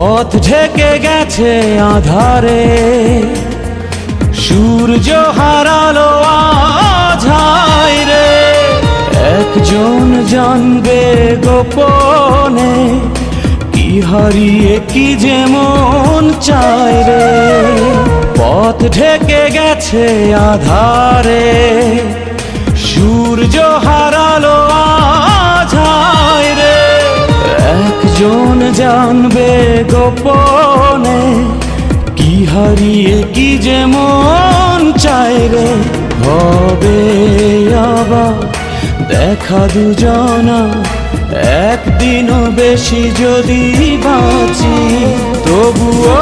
পথ ঢেকে গেছে আধারে, সূর্য হারালো আধাই রে। একজন জানবে গোপনে, কি হারিয়ে কি যেমন চায় রে। পথ ঢেকে গেছে আধারে, সূর্য হারালো আধাই রে। একজন জানবে গোপনে, কি হারিয়ে কি যেমন চায় রে। হবে আবার দেখা দুজনা, একদিনও বেশি যদি বাঁচি, তবুও